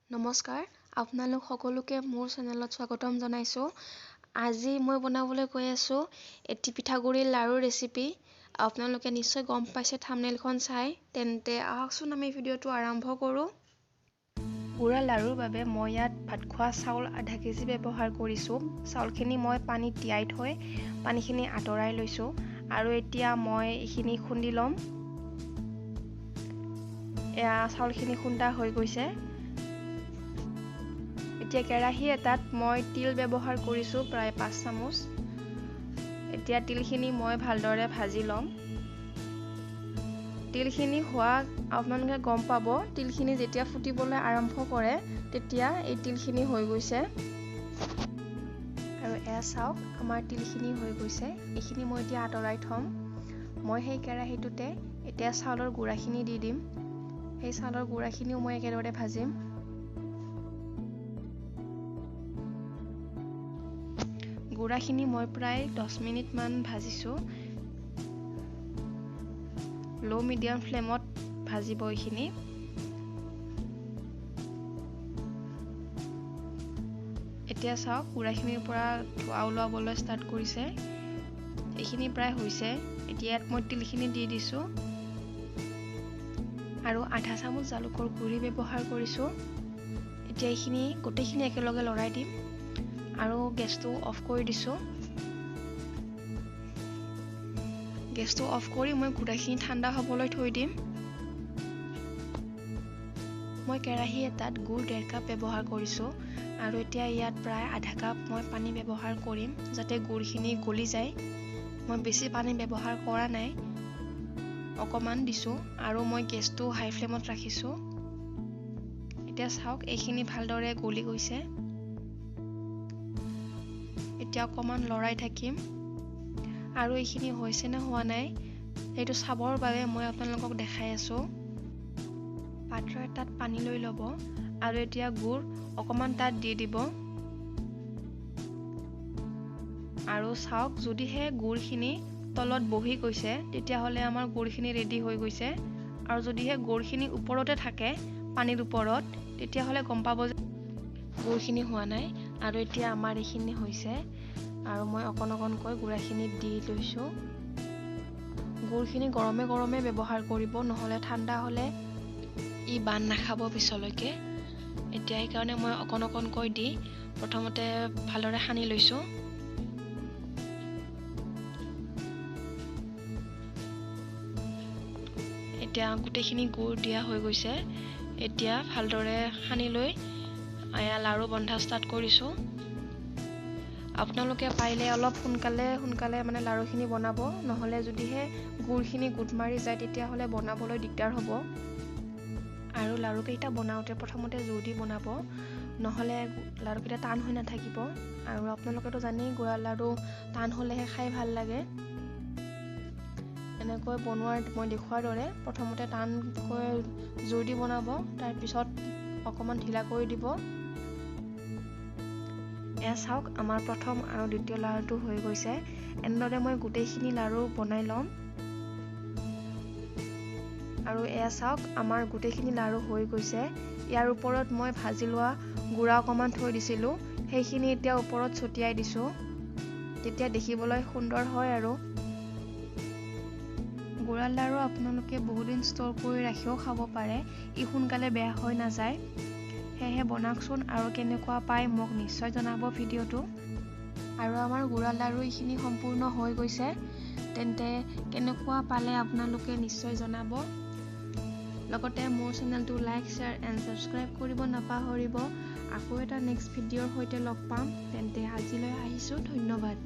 নমস্কাৰ, আপোনালোক সকলোকে মোৰ চেনেলত স্বাগতম জনাইছোঁ। আজি মই বনাবলৈ গৈ আছোঁ এটি পিঠাগুড়িৰ লাড়ু ৰেচিপি। আপোনালোকে নিশ্চয় গম পাইছে থাম্বনেইলখন চাই, তেন্তে আহকচোন আমি ভিডিঅ'টো আৰম্ভ কৰোঁ। গুড়া লাড়ুৰ বাবে মই ইয়াত ভাত খোৱা চাউল আধা কেজি ব্যৱহাৰ কৰিছোঁ। চাউলখিনি মই পানীত তিয়াই থৈ পানীখিনি আঁতৰাই লৈছোঁ আৰু এতিয়া মই এইখিনি খুন্দি ল'ম। এয়া চাউলখিনি খুন্দা হৈ গৈছে। এতিয়া কেৰাহী এটাত মই তিল ব্যৱহাৰ কৰিছোঁ প্ৰায় 5 চামুচ। এতিয়া তিলখিনি মই ভালদৰে ভাজি ল'ম। তিলখিনি হোৱা আপোনালোকে গম পাব, তিলখিনি যেতিয়া ফুটিবলৈ আৰম্ভ কৰে তেতিয়া এই তিলখিনি হৈ গৈছে। আৰু এয়া চাওক, আমাৰ তিলখিনি হৈ গৈছে। এইখিনি মই এতিয়া আঁতৰাই থ'ম। মই সেই কেৰাহীটোতে এতিয়া চাউলৰ গুড়াখিনি দি দিম। সেই চাউলৰ গুড়াখিনিও মই একেদৰে ভাজিম। গুড়াখিনি মই প্ৰায় 10 মিনিটমান ভাজিছোঁ। ল' মিডিয়াম ফ্লেমত ভাজিব এইখিনি। এতিয়া চাওক, গুড়াখিনিৰ পৰা ধোঁৱা ওলাবলৈ ষ্টাৰ্ট কৰিছে। এইখিনি প্ৰায় হৈছে। এতিয়া ইয়াত মই তিলখিনি দি দিছোঁ আৰু আধা চামুচ জালুকৰ গুড়ি ব্যৱহাৰ কৰিছোঁ। এতিয়া এইখিনি গোটেইখিনি একেলগে লৰাই দিম আৰু গেছটো অফ কৰি দিছোঁ। গেছটো অফ কৰি মই গুড়াখিনি ঠাণ্ডা হ'বলৈ থৈ দিম। মই কেৰাহী এটাত গুড় 1.5 কাপ ব্যৱহাৰ কৰিছোঁ আৰু এতিয়া ইয়াত প্ৰায় আধা কাপ মই পানী ব্যৱহাৰ কৰিম যাতে গুড়খিনি গলি যায়। মই বেছি পানী ব্যৱহাৰ কৰা নাই, অকণমান দিছোঁ আৰু মই গেছটো হাই ফ্লেমত ৰাখিছোঁ। এতিয়া চাওক, এইখিনি ভালদৰে গলি গৈছে। এতিয়া অকণমান লৰাই থাকিম আৰু এইখিনি হৈছে নে হোৱা নাই সেইটো চাবৰ বাবে মই আপোনালোকক দেখাই আছোঁ। পাত্ৰ এটাত পানী লৈ ল'ব আৰু এতিয়া গুড় অকণমান তাত দি দিব আৰু চাওক, যদিহে গুড়খিনি তলত বহি গৈছে তেতিয়াহ'লে আমাৰ গুড়খিনি ৰেডি হৈ গৈছে, আৰু যদিহে গুড়খিনি ওপৰতে থাকে পানীৰ ওপৰত তেতিয়াহ'লে গম পাব যে গুড়খিনি হোৱা নাই। আৰু এতিয়া আমাৰ এইখিনি হৈছে আৰু মই অকণকৈ গুড়াখিনি দি লৈছোঁ। গুড়খিনি গৰমে গৰমে ব্যৱহাৰ কৰিব, নহ'লে ঠাণ্ডা হ'লে ই বান্ধ নাখাব পিছলৈকে। এতিয়া সেইকাৰণে মই অকণকৈ দি প্ৰথমতে ভালদৰে সানি লৈছোঁ। এতিয়া গোটেইখিনি গুড় দিয়া হৈ গৈছে। এতিয়া ভালদৰে সানি লৈ এয়া লাড়ু বন্ধা ষ্টাৰ্ট কৰিছোঁ। আপোনালোকে পাৰিলে অলপ সোনকালে মানে লাড়ুখিনি বনাব, নহ'লে যদিহে গুড়খিনি গোট মাৰি যায় তেতিয়াহ'লে বনাবলৈ দিগদাৰ হ'ব। আৰু লাড়ুকেইটা বনাওঁতে প্ৰথমতে জোৰ দি বনাব, নহ'লে লাড়ুকেইটা টান হৈ নাথাকিব। আৰু আপোনালোকেতো জানেই, গুড়া লাড়ু টান হ'লেহে খাই ভাল লাগে। এনেকৈ বনোৱাৰ মই দেখুওৱাৰ দৰে প্ৰথমতে টানকৈ জোৰ দি বনাব, তাৰপিছত অকণমান ঢিলা কৰি দিব। এয়া চাওক, আমাৰ প্ৰথম আৰু দ্বিতীয় লাড়ুটো হৈ গৈছে। এনেদৰে মই গোটেইখিনি লাড়ু বনাই ল'ম। আৰু এয়া চাওক, আমাৰ গোটেইখিনি লাড়ু হৈ গৈছে। ইয়াৰ ওপৰত মই ভাজি লোৱা গুড়া অকণমান থৈ দিছিলোঁ, সেইখিনি এতিয়া ওপৰত ছটিয়াই দিছোঁ। তেতিয়া দেখিবলৈ সুন্দৰ হয়। আৰু গুড়া লাড়ু আপোনালোকে বহুদিন ষ্ট'ৰ কৰি ৰাখিও খাব পাৰে, ই সোনকালে বেয়া হৈ নাযায়। সেয়েহে বনাওকচোন আৰু কেনেকুৱা পায় মোক নিশ্চয় জনাব ভিডিঅ'টো। আৰু আমাৰ গুড়া লাড়ু এইখিনি সম্পূৰ্ণ হৈ গৈছে, তেন্তে কেনেকুৱা পালে আপোনালোকে নিশ্চয় জনাব। লগতে মোৰ চেনেলটো লাইক, শ্বেয়াৰ এণ্ড ছাবস্ক্ৰাইব কৰিব নাপাহৰিব। আকৌ এটা নেক্সট ভিডিঅ'ৰ সৈতে লগ পাম, তেন্তে আজিলৈ আহিছোঁ। ধন্যবাদ।